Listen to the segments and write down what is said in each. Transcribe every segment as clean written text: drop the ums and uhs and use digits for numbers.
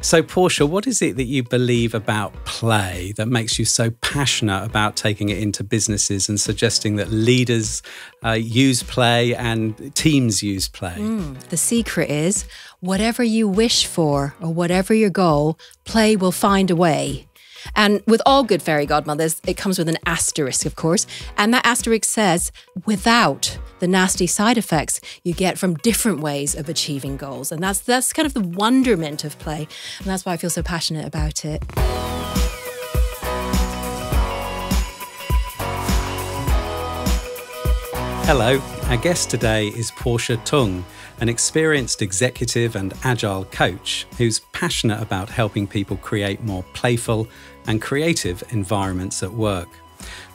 So, Portia, what is it that you believe about play that makes you so passionate about taking it into businesses and suggesting that leaders use play and teams use play? The secret is whatever you wish for or whatever your goal, play will find a way. And with all good fairy godmothers, it comes with an asterisk, of course. And that asterisk says, without the nasty side effects you get from different ways of achieving goals. And that's kind of the wonderment of play. And that's why I feel so passionate about it. Hello, our guest today is Portia Tung, an experienced executive and agile coach who's passionate about helping people create more playful and creative environments at work.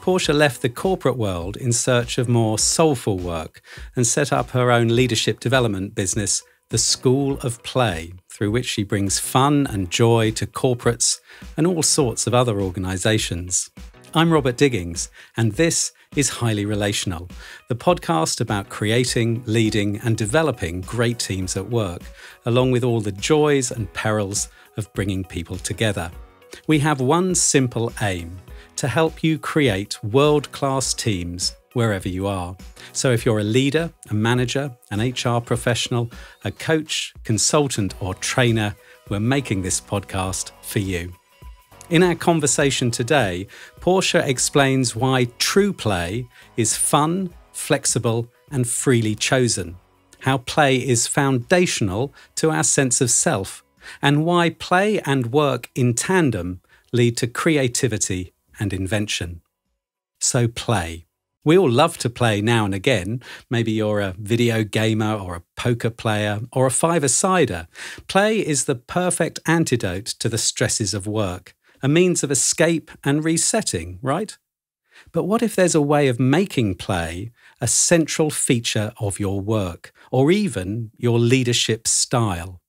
Portia left the corporate world in search of more soulful work and set up her own leadership development business, the School of Play, through which she brings fun and joy to corporates and all sorts of other organisations. I'm Robert Digings, and this is Highly Relational, the podcast about creating, leading and developing great teams at work, along with all the joys and perils of bringing people together. We have one simple aim: to help you create world-class teams wherever you are. So if you're a leader, a manager, an HR professional, a coach, consultant or trainer, we're making this podcast for you. In our conversation today, Portia explains why true play is fun, flexible and freely chosen, how play is foundational to our sense of self, and why play and work in tandem lead to creativity and invention. So play. We all love to play now and again. Maybe you're a video gamer or a poker player or a five-a-sider. Play is the perfect antidote to the stresses of work, a means of escape and resetting, right? But what if there's a way of making play a central feature of your work, or even your leadership style?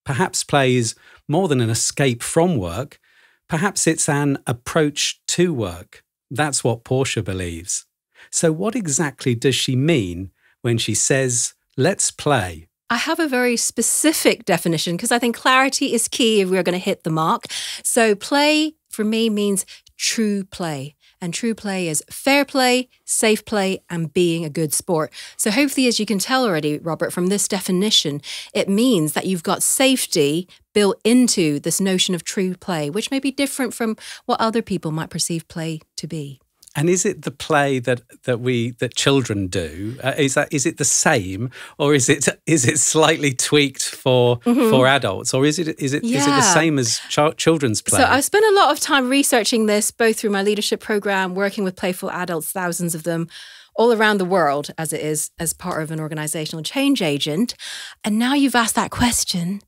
Perhaps play is more than an escape from work. Perhaps it's an approach to work. That's what Portia believes. So what exactly does she mean when she says, let's play? I have a very specific definition because I think clarity is key if we're going to hit the mark. So play for me means true play. And true play is fair play, safe play, and being a good sport. So hopefully, as you can tell already, Robert, from this definition, it means that you've got safety built into this notion of true play, which may be different from what other people might perceive play to be. And is it the play that children do? Is it the same, or is it slightly tweaked for adults, or is it the same as children's play? So I've spent a lot of time researching this, both through my leadership program, working with playful adults, thousands of them, all around the world, as it is as part of an organizational change agent. And now you've asked that question.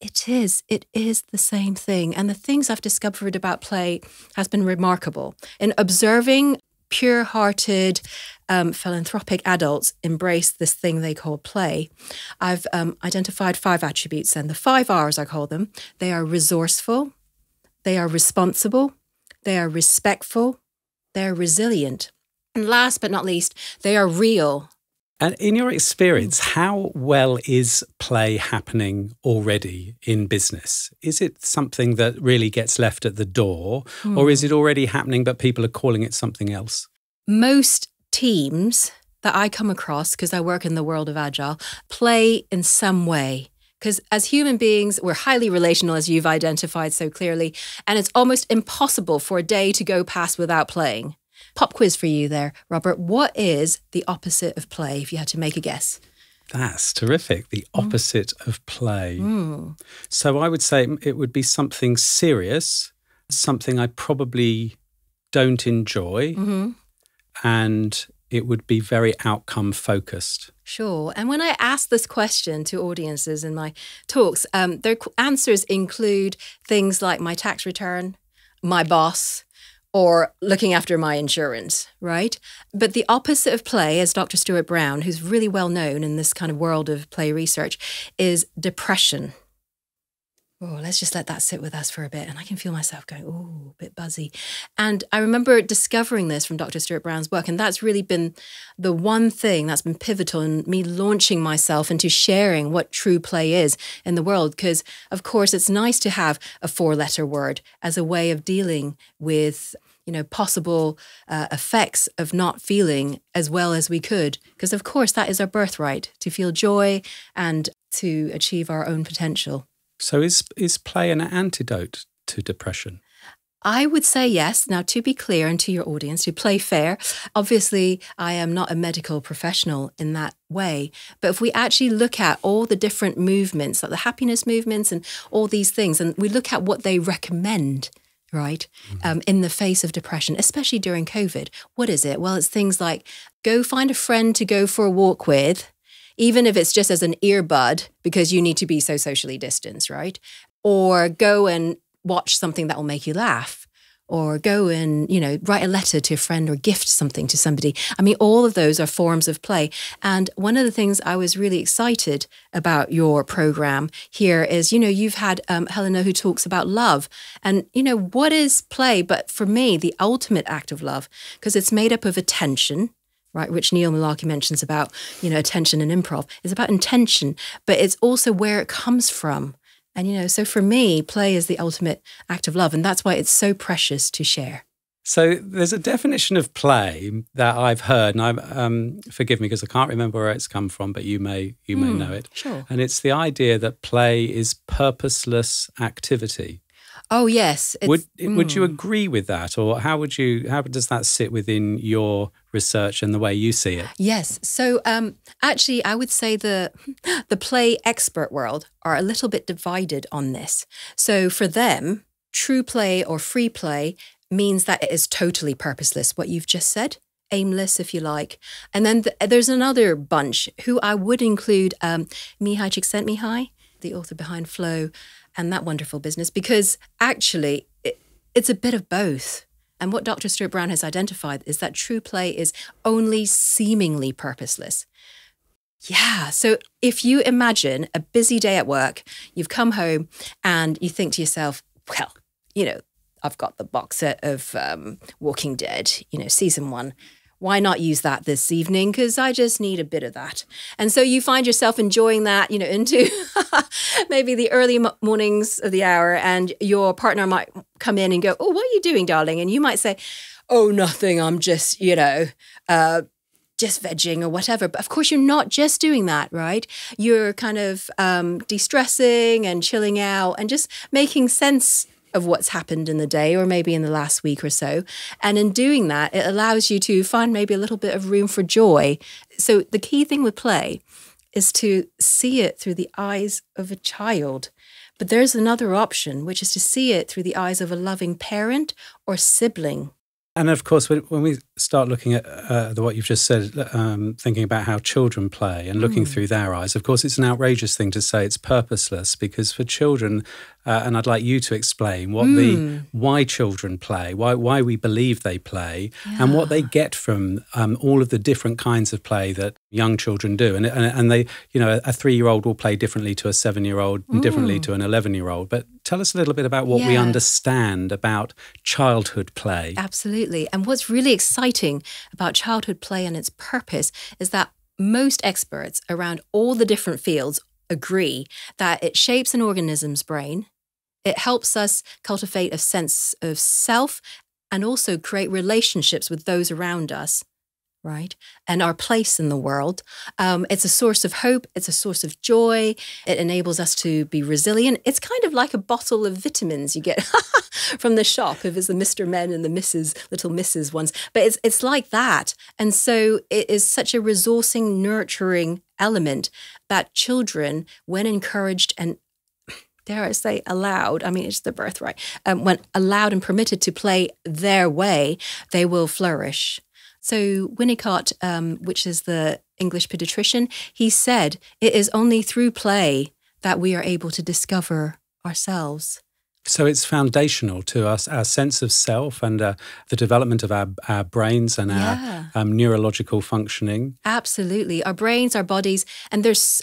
It is the same thing. And the things I've discovered about play has been remarkable. In observing pure-hearted, philanthropic adults embrace this thing they call play, I've identified 5 attributes, and the 5 R's, I call them. They are resourceful, they are responsible, they are respectful, they are resilient, and last but not least, they are real. And in your experience, how well is play happening already in business? Is it something that really gets left at the door, or is it already happening but people are calling it something else? Most teams that I come across, because I work in the world of Agile, play in some way. Because as human beings, we're highly relational, as you've identified so clearly, and it's almost impossible for a day to go past without playing. Pop quiz for you there, Robert. What is the opposite of play, if you had to make a guess? That's terrific. The opposite of play. So I would say it would be something serious, something I probably don't enjoy, and it would be very outcome focused. Sure. And when I ask this question to audiences in my talks, their answers include things like my tax return, my boss, or looking after my insurance, right? But the opposite of play, as Dr. Stuart Brown, who's really well known in this kind of world of play research, is depression. Oh, let's just let that sit with us for a bit. And I can feel myself going, oh, a bit buzzy. And I remember discovering this from Dr. Stuart Brown's work. And that's really been the one thing that's been pivotal in me launching myself into sharing what true play is in the world. Because, of course, it's nice to have a 4-letter word as a way of dealing with, possible effects of not feeling as well as we could. Because, of course, that is our birthright, to feel joy and to achieve our own potential. So is play an antidote to depression? I would say yes. Now, to be clear, and to your audience, to play fair, obviously I am not a medical professional in that way. But if we actually look at all the different movements, like the happiness movements and all these things, and we look at what they recommend, right, in the face of depression, especially during COVID, what is it? Well, it's things like go find a friend to go for a walk with, even if it's just as an earbud, because you need to be so socially distanced, right? Or go and watch something that will make you laugh, or go and, write a letter to a friend or gift something to somebody. I mean, all of those are forms of play. And one of the things I was really excited about your program here is, you've had Helena who talks about love. And, what is play? But for me, the ultimate act of love, because it's made up of attention, right, which Neil Malarkey mentions about, attention and improv. It's about intention, but it's also where it comes from. And, so for me, play is the ultimate act of love. And that's why it's so precious to share. So there's a definition of play that I've heard, and forgive me because I can't remember where it's come from, but you may know it. Sure. And it's the idea that play is purposeless activity. Oh, yes. Would you agree with that? Or how does that sit within your research and the way you see it? Yes. So actually, I would say the play expert world are a little bit divided on this. So for them, true play or free play means that it is totally purposeless, what you've just said. Aimless, if you like. And then there's another bunch who I would include Mihai Csikszentmihalyi, the author behind Flow, and that wonderful business, because actually it's a bit of both. And what Dr. Stuart Brown has identified is that true play is only seemingly purposeless. Yeah, so if you imagine a busy day at work, you've come home and you think to yourself, well, I've got the box set of Walking Dead, season 1. Why not use that this evening? Because I just need a bit of that. And so you find yourself enjoying that, into maybe the early mornings of the hour, and your partner might come in and go, oh, what are you doing, darling? And you might say, oh, nothing. I'm just, just vegging or whatever. But of course, you're not just doing that, right? You're kind of de-stressing and chilling out and just making sense of what's happened in the day or maybe in the last week or so. And in doing that, it allows you to find maybe a little bit of room for joy. So the key thing with play is to see it through the eyes of a child. But there's another option, which is to see it through the eyes of a loving parent or sibling. And of course, when we start looking at what you've just said, thinking about how children play and looking through their eyes, of course, it's an outrageous thing to say it's purposeless, because for children, and I'd like you to explain why children play, why we believe they play, and what they get from all of the different kinds of play that young children do. And they, a 3-year-old will play differently to a 7-year-old and differently to an 11-year-old. But tell us a little bit about what we understand about childhood play. Absolutely. And what's really exciting about childhood play and its purpose is that most experts around all the different fields agree that it shapes an organism's brain. It helps us cultivate a sense of self and also create relationships with those around us, right? And our place in the world. It's a source of hope. It's a source of joy. It enables us to be resilient. It's kind of like a bottle of vitamins you get from the shop, if it's the Mr. Men and the little Mrs. ones. But it's like that. And so it is such a resourcing, nurturing element that children, when encouraged and dare I say allowed, I mean, it's the birthright, when allowed and permitted to play their way, they will flourish. So Winnicott, which is the English pediatrician, he said, it is only through play that we are able to discover ourselves. So it's foundational to us, our sense of self and the development of our brains and our neurological functioning. Absolutely. Our brains, our bodies, and there's,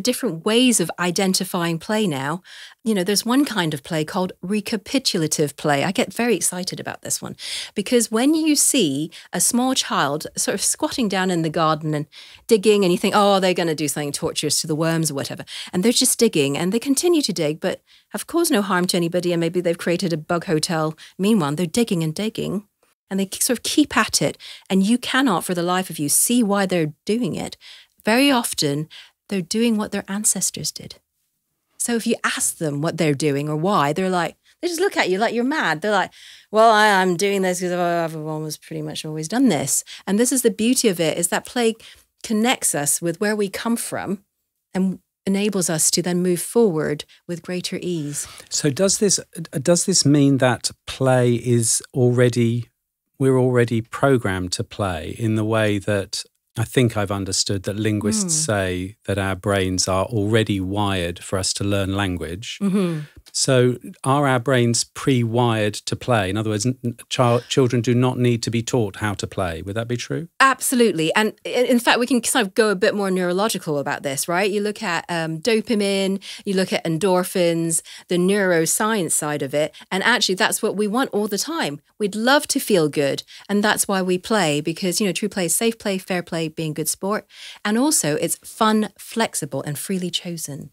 different ways of identifying play now. there's one kind of play called recapitulative play. I get very excited about this one because when you see a small child sort of squatting down in the garden and digging, and you think, oh, they're going to do something torturous to the worms or whatever, and they're just digging and they continue to dig, but have caused no harm to anybody, and maybe they've created a bug hotel. Meanwhile, they're digging and digging, and they sort of keep at it, and you cannot for the life of you see why they're doing it. Very often, they're doing what their ancestors did. So if you ask them what they're doing or why, they just look at you like you're mad. They're like, well, I'm doing this because everyone was pretty much always done this. And this is the beauty of it, is that play connects us with where we come from and enables us to then move forward with greater ease. So does this mean that play is we're already programmed to play in the way that I think I've understood that linguists say that our brains are already wired for us to learn language. Mm-hmm. So are our brains pre-wired to play? In other words, children do not need to be taught how to play. Would that be true? Absolutely. And in fact, we can kind of go a bit more neurological about this, right? You look at dopamine, you look at endorphins, the neuroscience side of it. And actually, that's what we want all the time. We'd love to feel good. And that's why we play, because, true play is safe play, fair play, being good sport. And also it's fun, flexible, and freely chosen.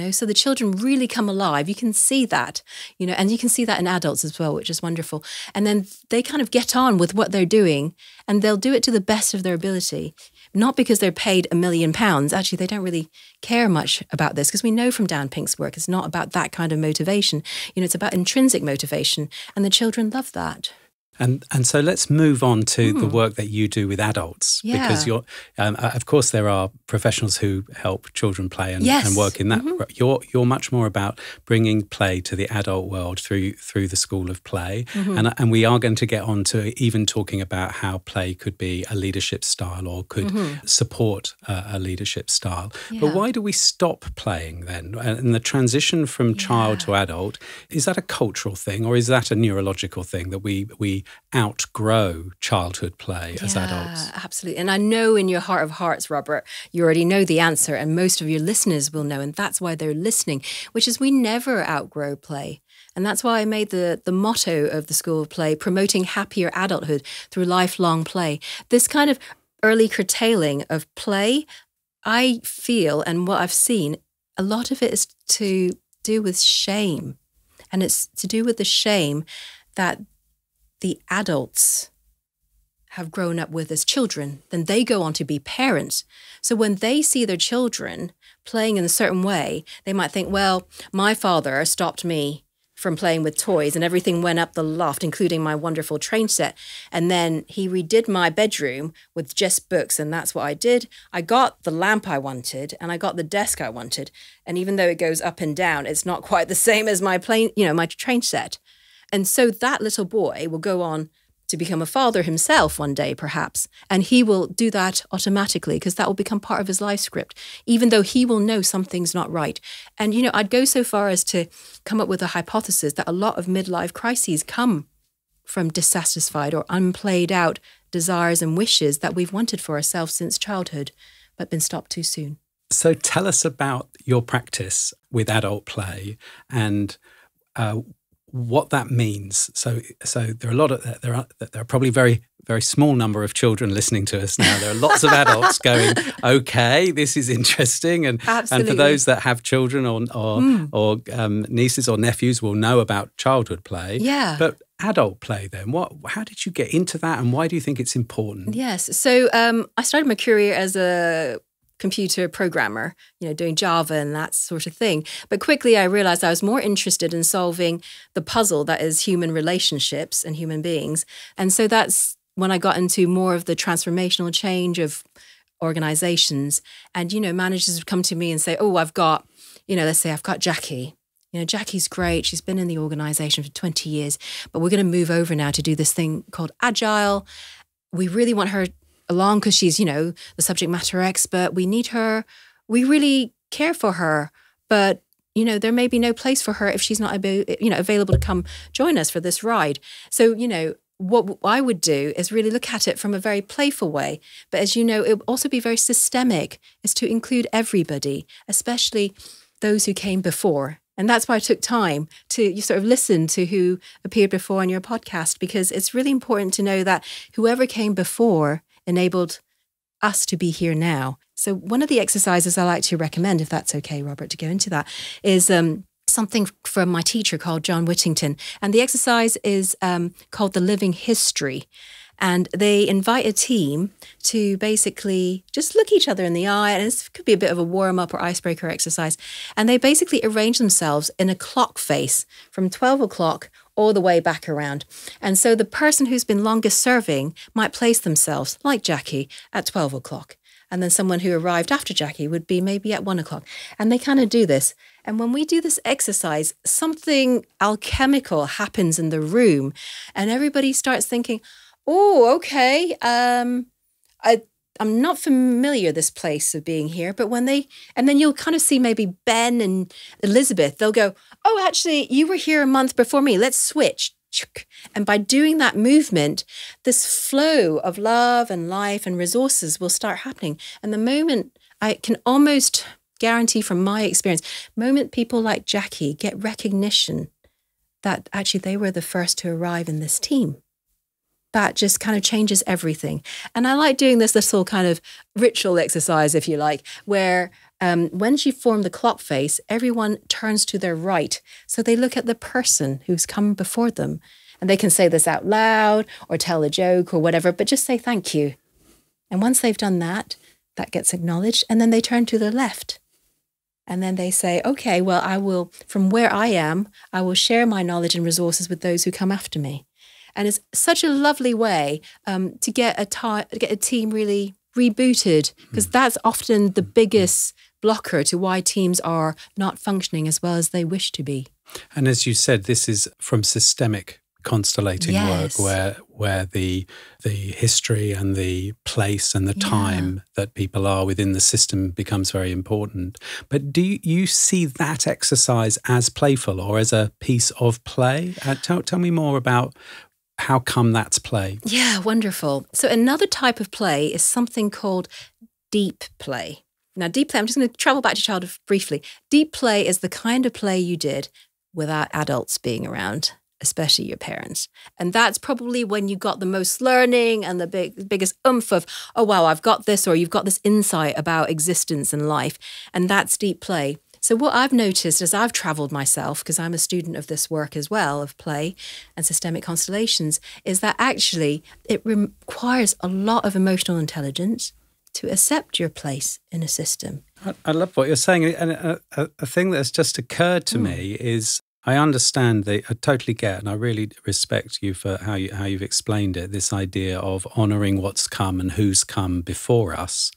So the children really come alive. You can see that, and you can see that in adults as well, which is wonderful. And then they kind of get on with what they're doing, and they'll do it to the best of their ability. Not because they're paid £1 million. Actually, they don't really care much about this, because we know from Dan Pink's work, it's not about that kind of motivation. It's about intrinsic motivation, and the children love that. And so let's move on to the work that you do with adults, because you're, of course, there are professionals who help children play and work in that. Mm-hmm. You're much more about bringing play to the adult world through the School of Play, and we are going to get on to even talking about how play could be a leadership style or could support a leadership style. Yeah. But why do we stop playing then? And the transition from child to adult, is that a cultural thing, or is that a neurological thing that we outgrow childhood play as adults? Absolutely. And I know in your heart of hearts, Robert, you already know the answer, and most of your listeners will know, and that's why they're listening, which is we never outgrow play. And that's why I made the motto of the School of Play, promoting happier adulthood through lifelong play. This kind of early curtailing of play, I feel, and what I've seen, a lot of it is to do with shame. And it's to do with the shame that the adults have grown up with as children. Then they go on to be parents. So when they see their children playing in a certain way, they might think, well, my father stopped me from playing with toys and everything went up the loft, including my wonderful train set. And then he redid my bedroom with just books, and that's what I did. I got the lamp I wanted and I got the desk I wanted. And even though it goes up and down, it's not quite the same as my my train set. And so that little boy will go on to become a father himself one day, perhaps. And he will do that automatically because that will become part of his life script, even though he will know something's not right. And, I'd go so far as to come up with a hypothesis that a lot of midlife crises come from dissatisfied or unplayed out desires and wishes that we've wanted for ourselves since childhood, but been stopped too soon. So tell us about your practice with adult play and what that means. So there are probably very, very small number of children listening to us now. There are lots of adults going, okay, this is interesting. And for those that have children or nieces or nephews will know about childhood play. Yeah. But adult play then, how did you get into that and why do you think it's important? Yes. So I started my career as a computer programmer, doing Java and that sort of thing. But quickly I realized I was more interested in solving the puzzle that is human relationships and human beings. And so that's when I got into more of the transformational change of organizations. And, managers would come to me and say, oh, I've got, let's say I've got Jackie. Jackie's great. She's been in the organization for 20 years, but we're going to move over now to do this thing called Agile. We really want her along because she's, the subject matter expert. We need her. We really care for her. But, there may be no place for her if she's not, available to come join us for this ride. So, what I would do is really look at it from a very playful way. But as you know, it would also be very systemic, is to include everybody, especially those who came before. And that's why I took time to sort of listen to who appeared before on your podcast, because it's really important to know that whoever came before enabled us to be here now. So one of the exercises I like to recommend, if that's okay, Robert, to go into that, is something from my teacher called John Whittington. And the exercise is called the Living History. And they invite a team to basically just look each other in the eye. And it could be a bit of a warm-up or icebreaker exercise. And they basically arrange themselves in a clock face from 12 o'clock all the way back around. And so the person who's been longest serving might place themselves, like Jackie, at 12 o'clock. And then someone who arrived after Jackie would be maybe at 1 o'clock. And they kind of do this. And when we do this exercise, something alchemical happens in the room. And everybody starts thinking, oh, okay. I'm not familiar this place of being here, but and then you'll kind of see maybe Ben and Elizabeth, they'll go, oh, actually, you were here a month before me. Let's switch. And by doing that movement, this flow of love and life and resources will start happening. And the moment, I can almost guarantee from my experience, moment people like Jackie get recognition that actually they were the first to arrive in this team, that just kind of changes everything. And I like doing this little kind of ritual exercise, if you like, where when you form the clock face, everyone turns to their right. So they look at the person who's come before them. And they can say this out loud or tell a joke or whatever, but just say thank you. And once they've done that, that gets acknowledged. And then they turn to their left. And then they say, okay, well, I will, from where I am, I will share my knowledge and resources with those who come after me. And it's such a lovely way to get a team really rebooted, because that's often the biggest blocker to why teams are not functioning as well as they wish to be. And as you said, this is from systemic constellating work where the history and the place and the time that people are within the system becomes very important. But do you see that exercise as playful or as a piece of play? Tell me more about how come that's play? Yeah, wonderful. So another type of play is something called deep play. Now, deep play, I'm just going to travel back to childhood briefly. Deep play is the kind of play you did without adults being around, especially your parents. And that's probably when you got the most learning and the biggest oomph of, oh, wow, I've got this, or you've got this insight about existence and life. And that's deep play. So what I've noticed as I've traveled myself, because I'm a student of this work as well, of play and systemic constellations, is that actually it requires a lot of emotional intelligence to accept your place in a system. I love what you're saying. And a thing that's just occurred to me is I understand I totally get, and I really respect you for how you've explained it, this idea of honouring what's come and who's come before us.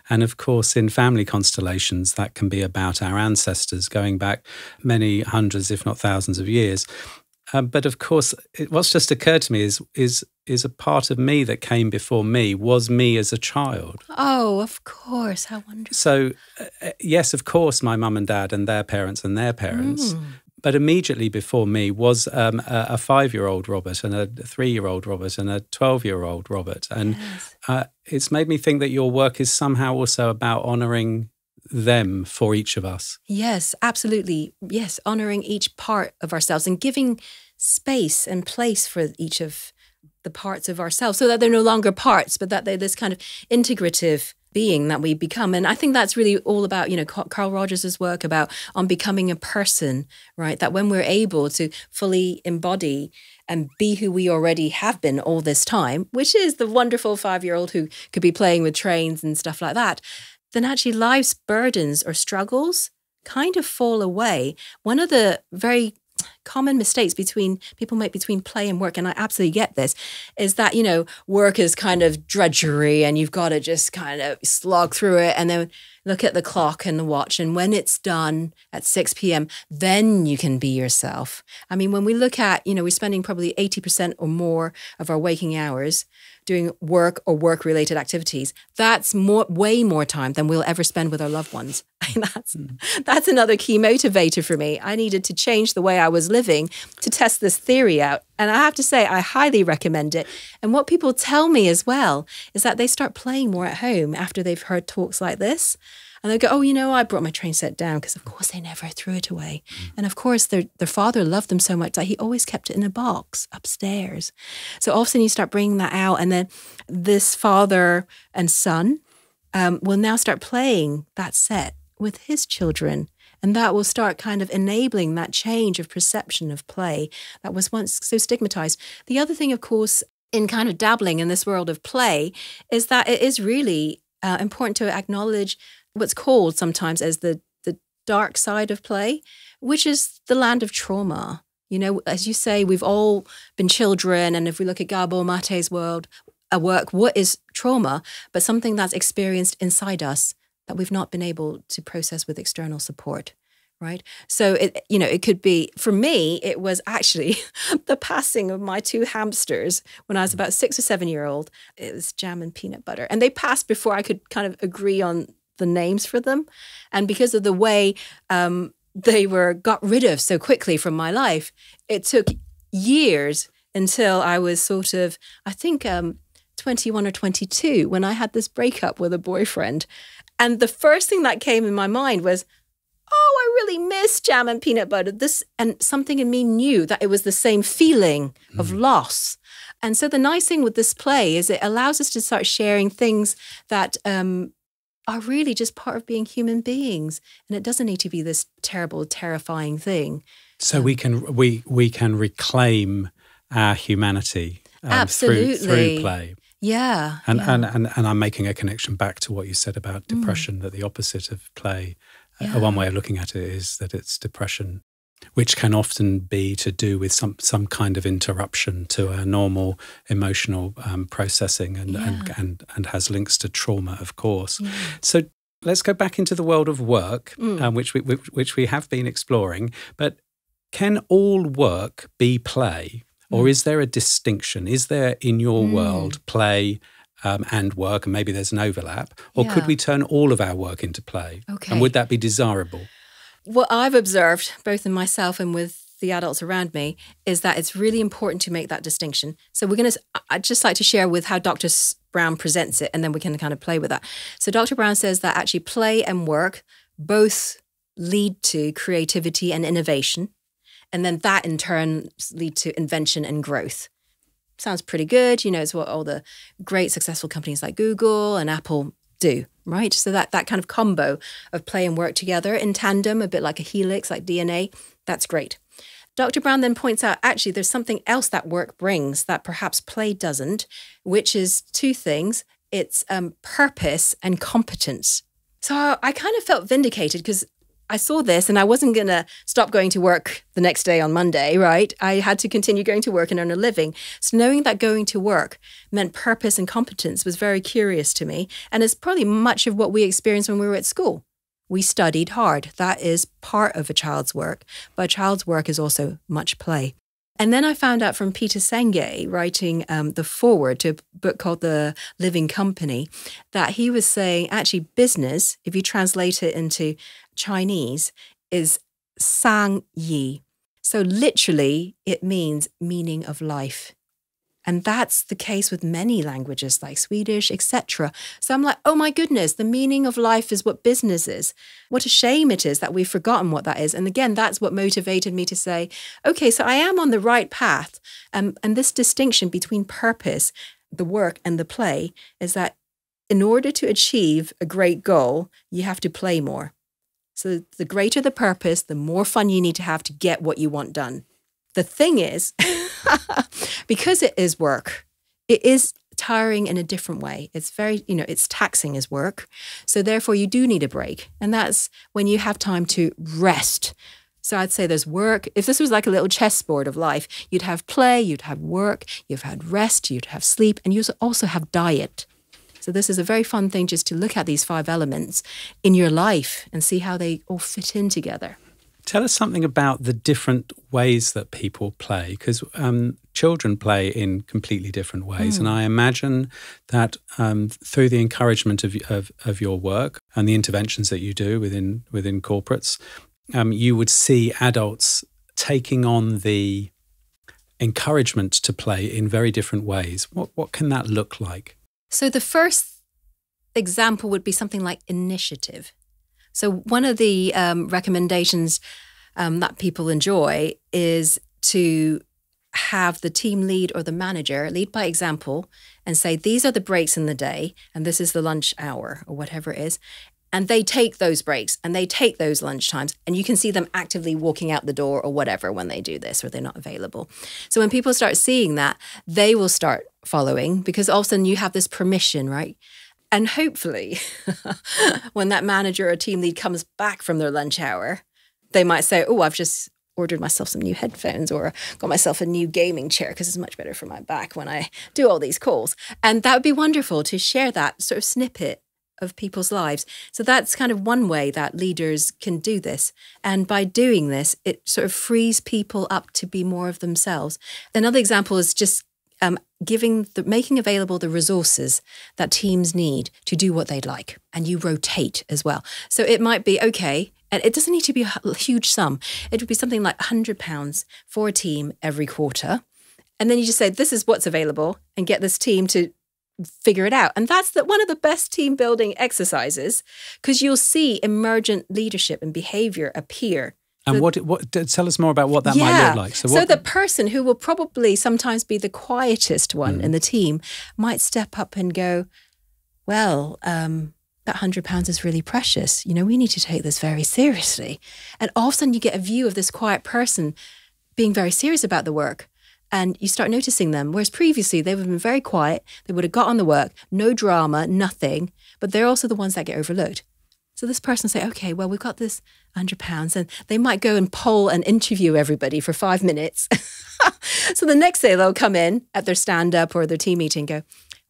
And of course, in family constellations, that can be about our ancestors going back many hundreds, if not thousands of years. But of course, what's just occurred to me is a part of me that came before me was me as a child. Oh, of course. How wonderful. So, yes, of course, my mum and dad and their parents and their parents. But immediately before me was a 5-year-old Robert and a 3-year-old Robert and a 12-year-old Robert. And it's made me think that your work is somehow also about honouring them for each of us. Yes, absolutely. Yes, honouring each part of ourselves and giving space and place for each of the parts of ourselves so that they're no longer parts, but that they're this kind of integrative being that we become. And I think that's really all about, Carl Rogers' work about on becoming a person, right? That when we're able to fully embody and be who we already have been all this time, which is the wonderful 5-year-old who could be playing with trains and stuff like that, then actually life's burdens or struggles kind of fall away. One of the very common mistakes people make between play and work, and I absolutely get this, is that, work is kind of drudgery and you've got to just kind of slog through it and then look at the clock and the watch. And when it's done at 6 p.m., then you can be yourself. I mean, when we look at, we're spending probably 80% or more of our waking hours doing work or work-related activities. That's way more time than we'll ever spend with our loved ones. That's another key motivator for me. I needed to change the way I was living to test this theory out. And I have to say, I highly recommend it. And what people tell me as well is that they start playing more at home after they've heard talks like this. And they go, oh, I brought my train set down, because of course they never threw it away. And of course their father loved them so much that he always kept it in a box upstairs. So all of a sudden you start bringing that out, and then this father and son will now start playing that set with his children. And that will start kind of enabling that change of perception of play that was once so stigmatized. The other thing, of course, in kind of dabbling in this world of play, is that it is really important to acknowledge what's called sometimes as the dark side of play, which is the land of trauma. As you say, we've all been children. And if we look at Gabor Mate's work, what is trauma? But something that's experienced inside us that we've not been able to process with external support, right? So it could be, for me, it was actually the passing of my 2 hamsters when I was about 6 or 7 year old. It was jam and peanut butter, and they passed before I could kind of agree on the names for them. And because of the way they were got rid of so quickly from my life, it took years until I was sort of, I think, 21 or 22 when I had this breakup with a boyfriend. And the first thing that came in my mind was, oh, I really miss jam and peanut butter. And something in me knew that it was the same feeling of loss. And so the nice thing with this play is it allows us to start sharing things that are really just part of being human beings. And it doesn't need to be this terrible, terrifying thing. So we can reclaim our humanity absolutely through play. Yeah. And I'm making a connection back to what you said about depression, that the opposite of play, one way of looking at it is that it's depression, which can often be to do with some kind of interruption to our normal emotional processing and has links to trauma, of course. Yeah. So let's go back into the world of work, which we have been exploring. But can all work be play? Or is there a distinction? Is there in your world play and work, and maybe there's an overlap? Or could we turn all of our work into play? Okay. And would that be desirable? What I've observed, both in myself and with the adults around me, is that it's really important to make that distinction. So I'd just like to share with how Dr. Brown presents it, and then we can kind of play with that. So Dr. Brown says that actually play and work both lead to creativity and innovation. And then that in turn lead to invention and growth. Sounds pretty good. It's what all the great successful companies like Google and Apple do, right? So that kind of combo of play and work together in tandem, a bit like a helix, like DNA, that's great. Dr. Brown then points out, actually, there's something else that work brings that perhaps play doesn't, which is 2 things. It's purpose and competence. So I kind of felt vindicated because I saw this and I wasn't going to stop going to work the next day on Monday, right? I had to continue going to work and earn a living. So knowing that going to work meant purpose and competence was very curious to me. And it's probably much of what we experienced when we were at school. We studied hard. That is part of a child's work. But a child's work is also much play. And then I found out from Peter Senge, writing the foreword to a book called The Living Company, that he was saying actually business, if you translate it into Chinese, is sang yi. So literally it means meaning of life. And that's the case with many languages like Swedish, etc. So I'm like, oh my goodness, the meaning of life is what business is. What a shame it is that we've forgotten what that is. And again, that's what motivated me to say, okay, so I am on the right path. And this distinction between purpose, the work, and the play is that in order to achieve a great goal, you have to play more. So the greater the purpose, the more fun you need to have to get what you want done. The thing is, because it is work, it is tiring in a different way. It's very, it's taxing as work. So therefore you do need a break. And that's when you have time to rest. So I'd say there's work. If this was like a little chessboard of life, you'd have play, you'd have work, you'd have rest, you'd have sleep, and you also have diet. So this is a very fun thing just to look at these 5 elements in your life and see how they all fit in together. Tell us something about the different ways that people play, because children play in completely different ways. And I imagine that through the encouragement of your work and the interventions that you do within corporates, you would see adults taking on the encouragement to play in very different ways. What can that look like? So the first example would be something like initiative. So one of the recommendations that people enjoy is to have the team lead or the manager lead by example and say, these are the breaks in the day and this is the lunch hour or whatever it is. And they take those breaks and they take those lunch times, and you can see them actively walking out the door or whatever when they do this or they're not available. So when people start seeing that, they will start following, because all of a sudden you have this permission, right? And hopefully when that manager or team lead comes back from their lunch hour, they might say, oh, I've just ordered myself some new headphones or got myself a new gaming chair because it's much better for my back when I do all these calls. And that would be wonderful to share that sort of snippet of people's lives. So that's kind of one way that leaders can do this. And by doing this, it sort of frees people up to be more of themselves. Another example is just making available the resources that teams need to do what they'd like. And you rotate as well. So it might be, okay, and it doesn't need to be a huge sum. It would be something like £100 for a team every quarter. And then you just say, this is what's available, and get this team to figure it out. And that's one of the best team building exercises, because you'll see emergent leadership and behavior appear. And what tell us more about what that might look like. So the person who will probably sometimes be the quietest one in the team might step up and go, well, that £100 is really precious. You know, we need to take this very seriously. And all of a sudden you get a view of this quiet person being very serious about the work. And you start noticing them. Whereas previously they would have been very quiet. They would have got on the work, no drama, nothing. But they're also the ones that get overlooked. So this person will say, okay, well, we've got this £100. And they might go and poll and interview everybody for 5 minutes. So the next day they'll come in at their stand-up or their team meeting and go,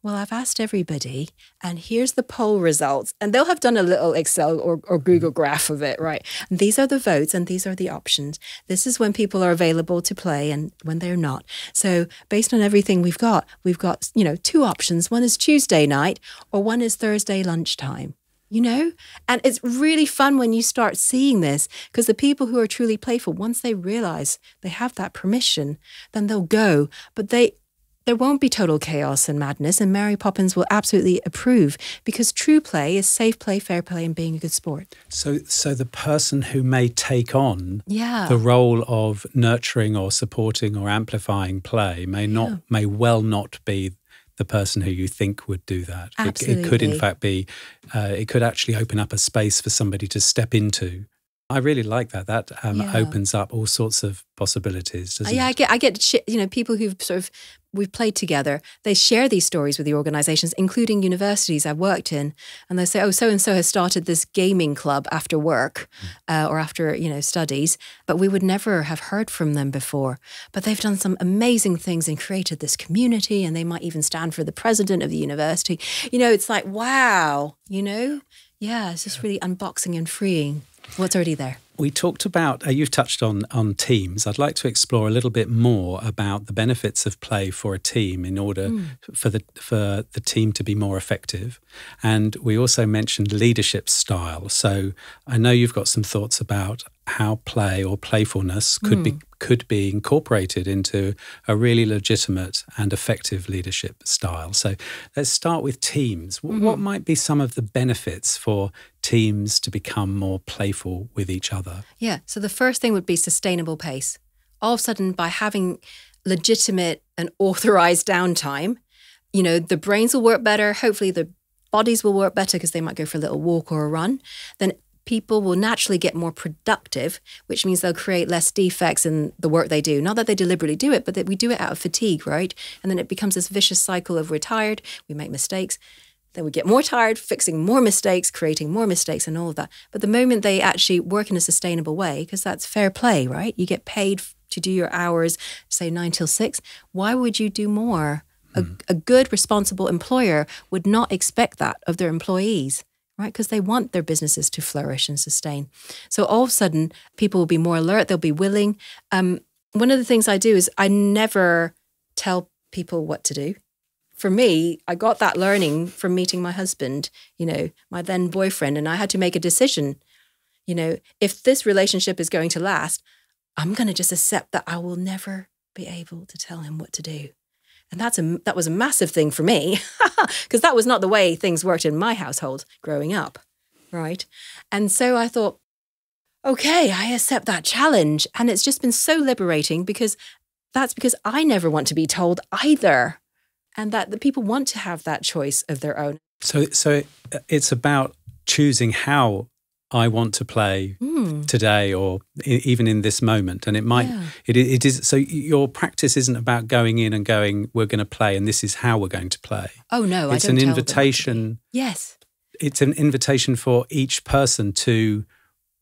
well, I've asked everybody, and here's the poll results. And they'll have done a little Excel or Google graph of it, right? And these are the votes and these are the options. This is when people are available to play and when they're not. So based on everything we've got, 2 options. One is Tuesday night or one is Thursday lunchtime, And it's really fun when you start seeing this, because the people who are truly playful, once they realize they have that permission, then they'll go. But there won't be total chaos and madness, and Mary Poppins will absolutely approve, because true play is safe play, fair play, and being a good sport. So the person who may take on the role of nurturing or supporting or amplifying play may well not be the person who you think would do that. Absolutely. It could in fact be, it could actually open up a space for somebody to step into. I really like that. That opens up all sorts of possibilities, doesn't it? I get people who've we've played together. They share these stories with the organizations, including universities I've worked in, and they say, "Oh, so and so has started this gaming club after work, or after studies, but we would never have heard from them before. But they've done some amazing things and created this community, and they might even stand for the president of the university. It's like, wow, it's just really unboxing and freeing what's already there." We talked about, you've touched on teams. I'd like to explore a little bit more about the benefits of play for a team in order for the team to be more effective. And we also mentioned leadership style. So I know you've got some thoughts about how play or playfulness could be incorporated into a really legitimate and effective leadership style. So let's start with teams. What might be some of the benefits for teams to become more playful with each other? Yeah, so the first thing would be sustainable pace. All of a sudden, by having legitimate and authorized downtime, the brains will work better. Hopefully the bodies will work better because they might go for a little walk or a run. Then people will naturally get more productive, which means they'll create less defects in the work they do. Not that they deliberately do it, but that we do it out of fatigue, right? And then it becomes this vicious cycle of we're tired, we make mistakes, then we get more tired, fixing more mistakes, creating more mistakes and all of that. But the moment they actually work in a sustainable way, because that's fair play, right? You get paid to do your hours, say 9 till 6. Why would you do more? A good, responsible employer would not expect that of their employees, right? Because they want their businesses to flourish and sustain. So all of a sudden, people will be more alert. They'll be willing. One of the things I do is I never tell people what to do. For me, I got that learning from meeting my husband, my then boyfriend, and I had to make a decision. If this relationship is going to last, I'm going to just accept that I will never be able to tell him what to do. And that was a massive thing for me, because that was not the way things worked in my household growing up. right? And so I thought, okay, I accept that challenge. And it's just been so liberating because I never want to be told either. And that the people want to have that choice of their own. So it's about choosing how I want to play today, or even in this moment. And it is, so your practice isn't about going in and going, we're going to play and this is how we're going to play. Oh, no, it's an invitation. Yes. It's an invitation for each person to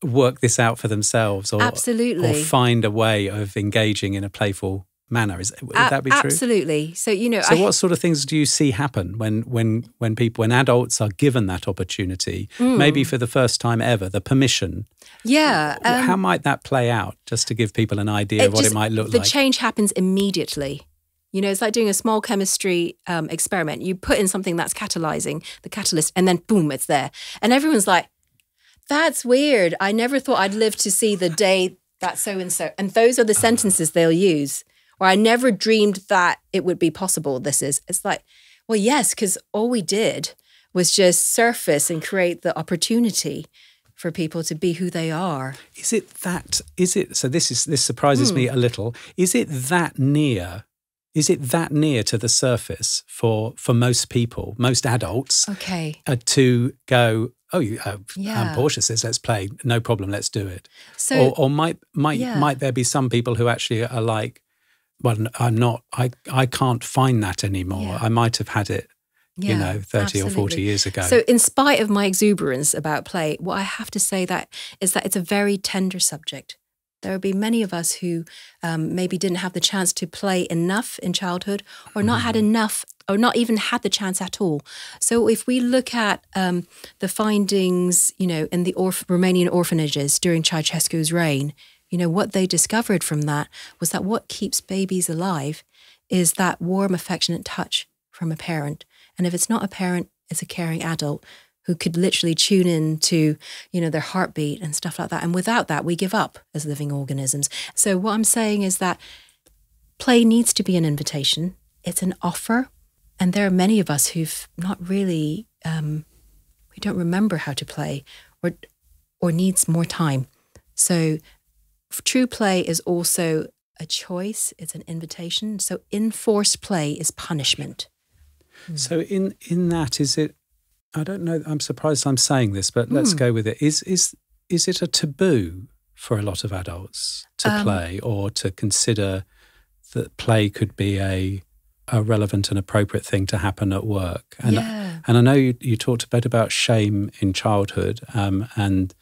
work this out for themselves, or absolutely, or find a way of engaging in a playful manner. Would that be true? Absolutely. So, So what sort of things do you see happen when adults are given that opportunity, maybe for the first time ever, the permission? Yeah. How might that play out, just to give people an idea of what it might look like? The change happens immediately. It's like doing a small chemistry experiment. You put in something that's catalyzing, the catalyst, and then boom, it's there. And everyone's like, that's weird. I never thought I'd live to see the day that so-and-so. And those are the sentences they'll use. Or I never dreamed that it would be possible. It's like, well, yes, because all we did was just surface and create the opportunity for people to be who they are. So this surprises me a little. Is it that near to the surface for most people, most adults? Okay. To go, Portia says, let's play, no problem, let's do it. So, or might there be some people who actually are like, well, I can't find that anymore. Yeah. I might have had it, 30 absolutely. Or 40 years ago. So in spite of my exuberance about play, what I have to say is that it's a very tender subject. There will be many of us who maybe didn't have the chance to play enough in childhood, or not had enough, or not even had the chance at all. So if we look at the findings, in the Romanian orphanages during Ceausescu's reign, what they discovered from that was that what keeps babies alive is that warm, affectionate touch from a parent. And if it's not a parent, it's a caring adult who could literally tune in to, their heartbeat and stuff like that. And without that, we give up as living organisms. So what I'm saying is that play needs to be an invitation. It's an offer. And there are many of us who've not really, we don't remember how to play or needs more time. So true play is also a choice. It's an invitation. So enforced play is punishment. So in that, is it, I don't know, I'm surprised I'm saying this, but let's go with it. Is it a taboo for a lot of adults to play, or to consider that play could be a relevant and appropriate thing to happen at work? And I know you talked a bit about shame in childhood, and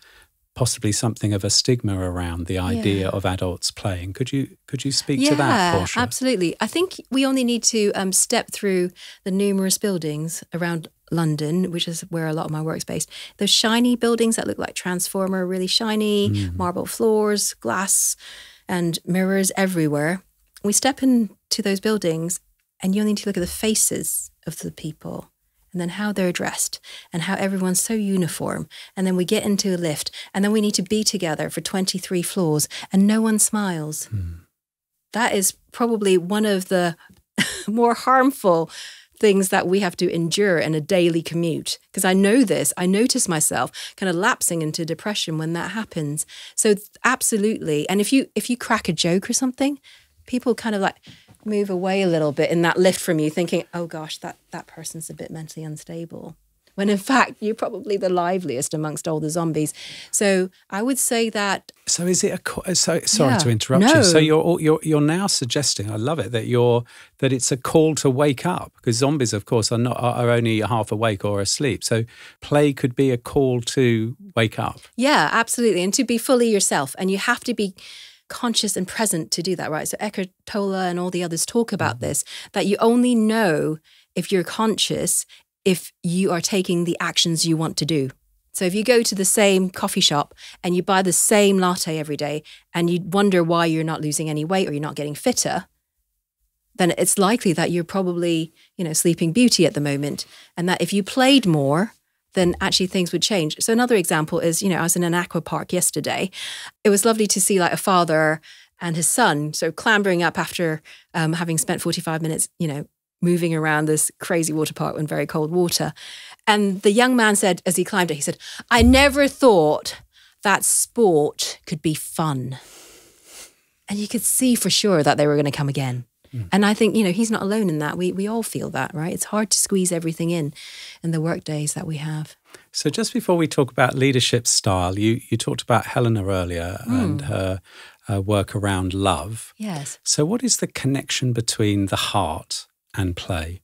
possibly something of a stigma around the idea of adults playing. Could you speak to that, Portia? Absolutely. I think we only need to step through the numerous buildings around London, which is where a lot of my work's based. Those shiny buildings that look like Transformer, really shiny, marble floors, glass and mirrors everywhere. We step into those buildings and you only need to look at the faces of the people, and then how they're dressed, and how everyone's so uniform. And then we get into a lift, and then we need to be together for 23 floors, and no one smiles. That is probably one of the more harmful things that we have to endure in a daily commute. Because I know this, I notice myself kind of lapsing into depression when that happens. So absolutely. And if you crack a joke or something, people kind of like move away a little bit in that lift from you, thinking, oh gosh, that person's a bit mentally unstable. When in fact, you're probably the liveliest amongst all the zombies. So I would say that. So is it sorry to interrupt you. So you're now suggesting, I love it, that it's a call to wake up, because zombies, of course, are only half awake or asleep. So play could be a call to wake up. Yeah, absolutely. And to be fully yourself. And you have to be conscious and present to do that, right? So Eckhart Tolle and all the others talk about this, that you only know if you're conscious if you are taking the actions you want to do. So if you go to the same coffee shop and you buy the same latte every day and you wonder why you're not losing any weight or you're not getting fitter, then it's likely that you're probably, Sleeping Beauty at the moment. And that if you played more, then actually things would change. So another example is, I was in an aqua park yesterday. It was lovely to see like a father and his son, so clambering up after having spent 45 minutes, moving around this crazy water park in very cold water. And the young man said, as he climbed it, he said, I never thought that sport could be fun. And you could see for sure that they were going to come again. And I think, he's not alone in that. We all feel that, right? It's hard to squeeze everything in the work days that we have. So just before we talk about leadership style, you talked about Helena earlier and her work around love. Yes. So what is the connection between the heart and play?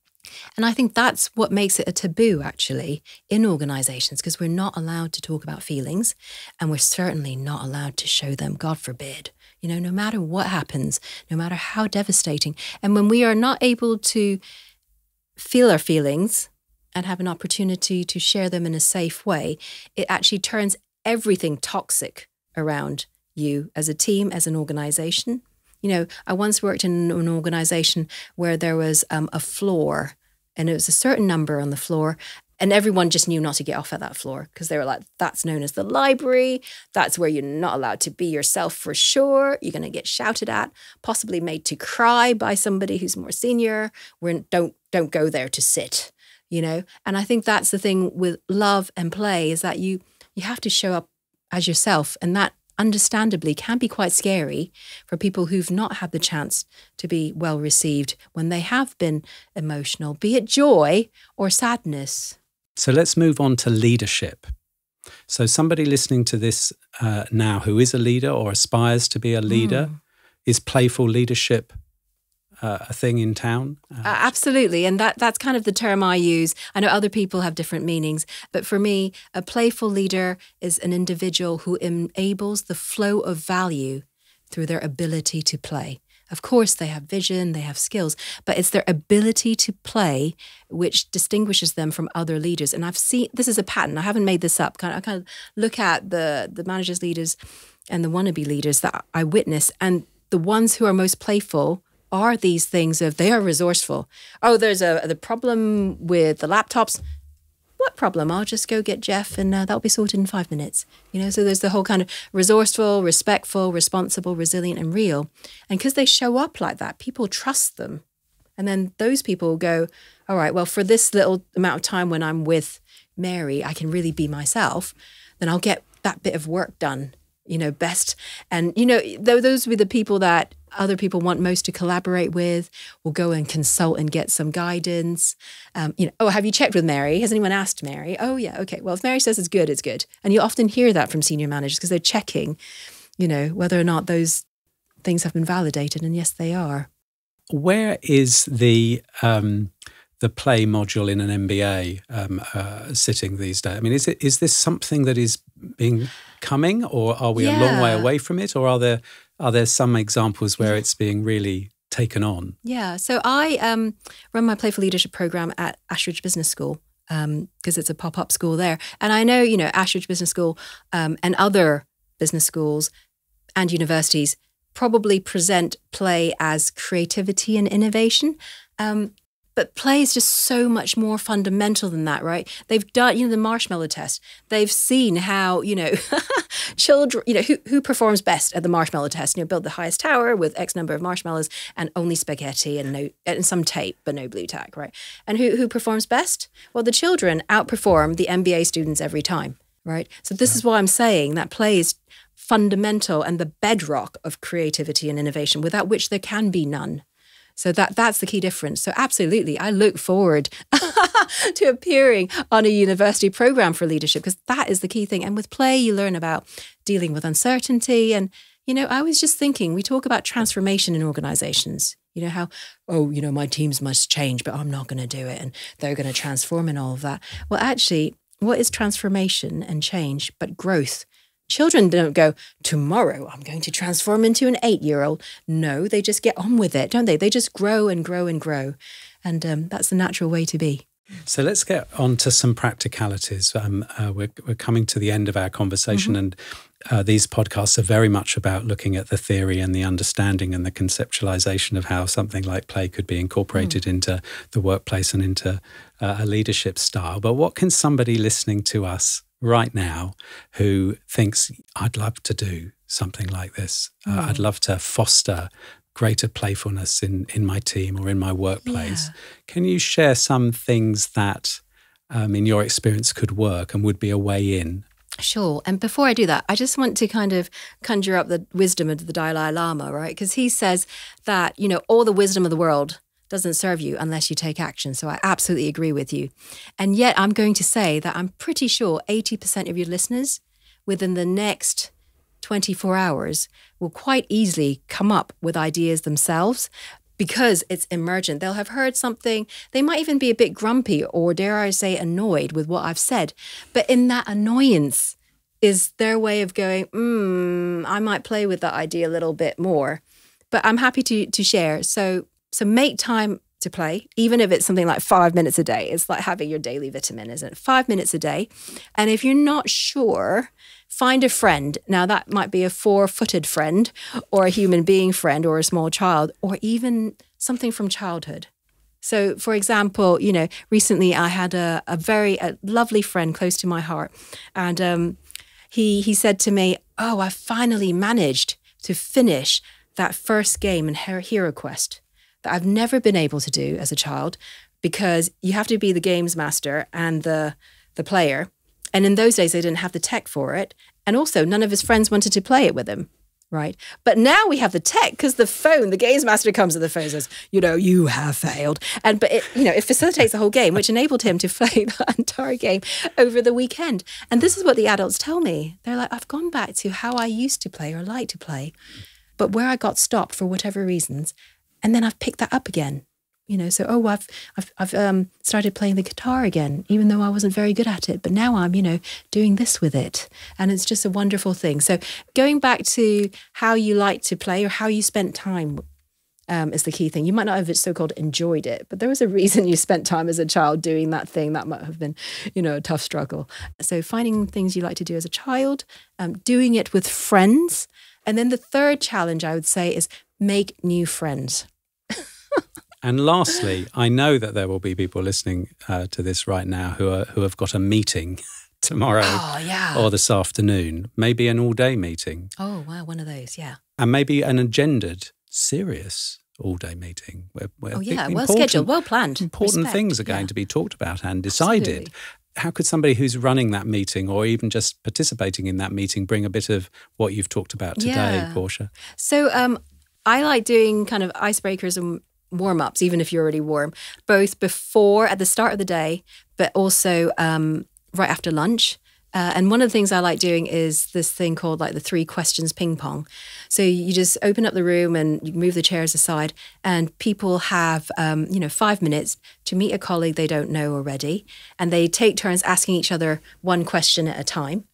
And I think that's what makes it a taboo, actually, in organisations, because we're not allowed to talk about feelings, and we're certainly not allowed to show them, God forbid. No matter what happens, no matter how devastating. And when we are not able to feel our feelings and have an opportunity to share them in a safe way, it actually turns everything toxic around you as a team, as an organisation. I once worked in an organisation where there was a floor, and it was a certain number on the floor, and everyone just knew not to get off at that floor because they were like, that's known as the library. That's where you're not allowed to be yourself for sure. You're going to get shouted at, possibly made to cry by somebody who's more senior. Don't go there to sit, And I think that's the thing with love and play, is that you have to show up as yourself. And that understandably can be quite scary for people who've not had the chance to be well received when they have been emotional, be it joy or sadness. So let's move on to leadership. So somebody listening to this now who is a leader or aspires to be a leader, is playful leadership a thing in town? Absolutely. And that's kind of the term I use. I know other people have different meanings, but for me, a playful leader is an individual who enables the flow of value through their ability to play. Of course, they have vision, they have skills, but it's their ability to play which distinguishes them from other leaders. And I've seen, this is a pattern, I haven't made this up. I kind of look at the managers, leaders, and the wannabe leaders that I witness, and the ones who are most playful are these things of, they are resourceful. Oh, there's the problem with the laptops. What problem? I'll just go get Jeff and that'll be sorted in 5 minutes. So there's the whole kind of resourceful, respectful, responsible, resilient and real. And because they show up like that, people trust them. And then those people go, all right, well, for this little amount of time when I'm with Mary, I can really be myself. Then I'll get that bit of work done, best. And, those will be the people that other people want most to collaborate with, will go and consult and get some guidance. Oh, have you checked with Mary? Has anyone asked Mary? Oh, yeah, okay. Well, if Mary says it's good, it's good. And you often hear that from senior managers because they're checking, whether or not those things have been validated. And yes, they are. Where is the play module in an MBA sitting these days? I mean, is this something that is coming, or are we a long way away from it, or are there some examples where it's being really taken on? Yeah, so I run my Playful Leadership program at Ashridge Business School because it's a pop-up school there. And I know, Ashridge Business School and other business schools and universities probably present play as creativity and innovation. But play is just so much more fundamental than that, right? They've done, the marshmallow test. They've seen how, children, who performs best at the marshmallow test? Build the highest tower with X number of marshmallows and only spaghetti and some tape, but no blue tack, right? And who performs best? Well, the children outperform the MBA students every time, right? So this is why I'm saying that play is fundamental and the bedrock of creativity and innovation, without which there can be none. So that's the key difference. So absolutely, I look forward to appearing on a university program for leadership, because that is the key thing. And with play, you learn about dealing with uncertainty. And, I was just thinking, we talk about transformation in organizations, how, my teams must change, but I'm not going to do it. And they're going to transform and all of that. Well, actually, what is transformation and change but growth? Children don't go, tomorrow I'm going to transform into an 8-year-old. No, they just get on with it, don't they? They just grow and grow and grow. And that's the natural way to be. So let's get on to some practicalities. We're coming to the end of our conversation, and these podcasts are very much about looking at the theory and the understanding and the conceptualization of how something like play could be incorporated into the workplace and into a leadership style. But what can somebody listening to us right now who thinks, I'd love to do something like this. I'd love to foster greater playfulness in my team or in my workplace. Yeah. Can you share some things that, in your experience, could work and would be a way in? Sure. And before I do that, I just want to kind of conjure up the wisdom of the Dalai Lama, right? Because he says that, all the wisdom of the world doesn't serve you unless you take action. So I absolutely agree with you. And yet I'm going to say that I'm pretty sure 80% of your listeners within the next 24 hours will quite easily come up with ideas themselves because it's emergent. They'll have heard something. They might even be a bit grumpy or, dare I say, annoyed with what I've said. But in that annoyance is their way of going, I might play with that idea a little bit more. But I'm happy to share. So make time to play, even if it's something like 5 minutes a day. It's like having your daily vitamin, isn't it? 5 minutes a day. And if you're not sure, find a friend. Now, that might be a 4-footed friend or a human being friend or a small child or even something from childhood. So, for example, recently I had a very lovely friend close to my heart. And he said to me, I finally managed to finish that first game in Hero Quest that I've never been able to do as a child, because you have to be the games master and the player. And in those days, they didn't have the tech for it. And also, none of his friends wanted to play it with him, right? But now we have the tech because the phone, the games master comes to the phone and says, you have failed. But it facilitates the whole game, which enabled him to play the entire game over the weekend. And this is what the adults tell me. They're like, I've gone back to how I used to play or like to play, but where I got stopped for whatever reasons. And then I've picked that up again, so, I've started playing the guitar again, even though I wasn't very good at it. But now I'm, doing this with it. And it's just a wonderful thing. So going back to how you like to play or how you spent time is the key thing. You might not have so-called enjoyed it, but there was a reason you spent time as a child doing that thing. That might have been, a tough struggle. So finding things you like to do as a child, doing it with friends. And then the third challenge I would say is make new friends. And lastly, I know that there will be people listening to this right now who have got a meeting tomorrow or this afternoon, maybe an all-day meeting. Oh, wow, one of those, yeah. And maybe an agendaed, serious all-day meeting. Where well scheduled, well planned. Important things are going to be talked about and decided. Absolutely. How could somebody who's running that meeting or even just participating in that meeting bring a bit of what you've talked about today, Portia? So I like doing kind of icebreakers and warm-ups, even if you're already warm, both before, at the start of the day, but also right after lunch. And one of the things I like doing is this thing called like the 3 questions ping pong. So you just open up the room and you move the chairs aside and people have, 5 minutes to meet a colleague they don't know already. And they take turns asking each other one question at a time,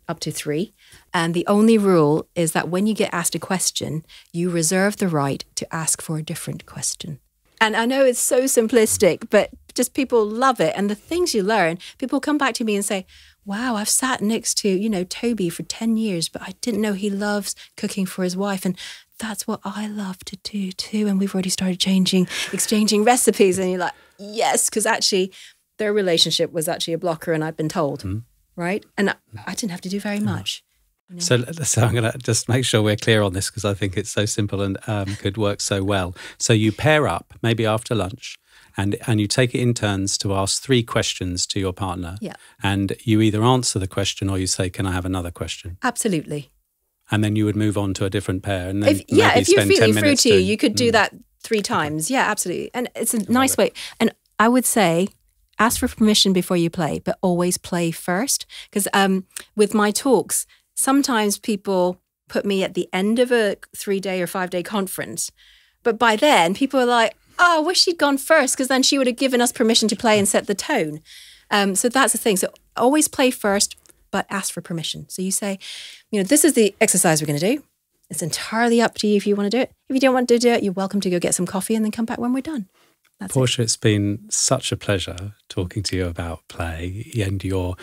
up to 3. And the only rule is that when you get asked a question, you reserve the right to ask for a different question. And I know it's so simplistic, but just people love it. And the things you learn, people come back to me and say, wow, I've sat next to, Toby for 10 years, but I didn't know he loves cooking for his wife. And that's what I love to do too. And we've already started exchanging recipes. And you're like, yes, because actually their relationship was actually a blocker and I've been told, right? And I didn't have to do very much. So I'm going to just make sure we're clear on this because I think it's so simple and could work so well. So you pair up maybe after lunch and you take it in turns to ask 3 questions to your partner. Yeah. And you either answer the question or you say, can I have another question? Absolutely. And then you would move on to a different pair. And then if you're feeling fruity, you could do that. that 3 times. Yeah, absolutely. And it's a nice way. And I would say, ask for permission before you play, but always play first. Because with my talks, sometimes people put me at the end of a 3-day or 5-day conference. But by then, people are like, oh, I wish she'd gone first because then she would have given us permission to play and set the tone. So that's the thing. So always play first, but ask for permission. So you say, this is the exercise we're going to do. It's entirely up to you if you want to do it. If you don't want to do it, you're welcome to go get some coffee and then come back when we're done. That's Portia, it's been such a pleasure talking to you about play and your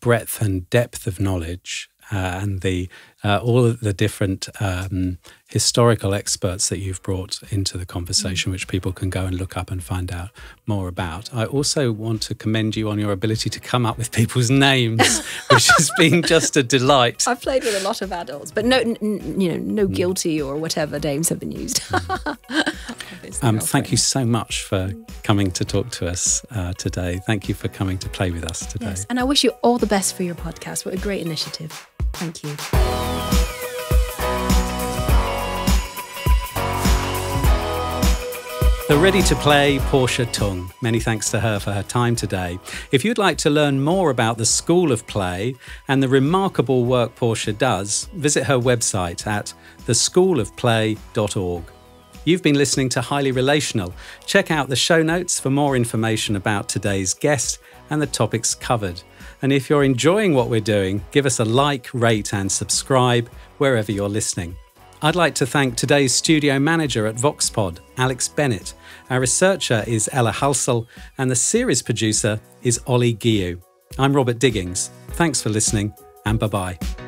breadth and depth of knowledge and all of the different historical experts that you've brought into the conversation, which people can go and look up and find out more about. I also want to commend you on your ability to come up with people's names, which has been just a delight. I've played with a lot of adults, but no guilty or whatever names have been used. Thank you so much for coming to talk to us today. Thank you for coming to play with us today. Yes, and I wish you all the best for your podcast. What a great initiative. Thank you. The Ready to Play Portia Tung. Many thanks to her for her time today. If you'd like to learn more about the School of Play and the remarkable work Portia does, visit her website at theschoolofplay.org. You've been listening to Highly Relational. Check out the show notes for more information about today's guest and the topics covered. And if you're enjoying what we're doing, give us a like, rate and subscribe wherever you're listening. I'd like to thank today's studio manager at VoxPod, Alex Bennett. Our researcher is Ella Halsell, and the series producer is Ollie Guiu. I'm Robert Digings. Thanks for listening, and bye-bye.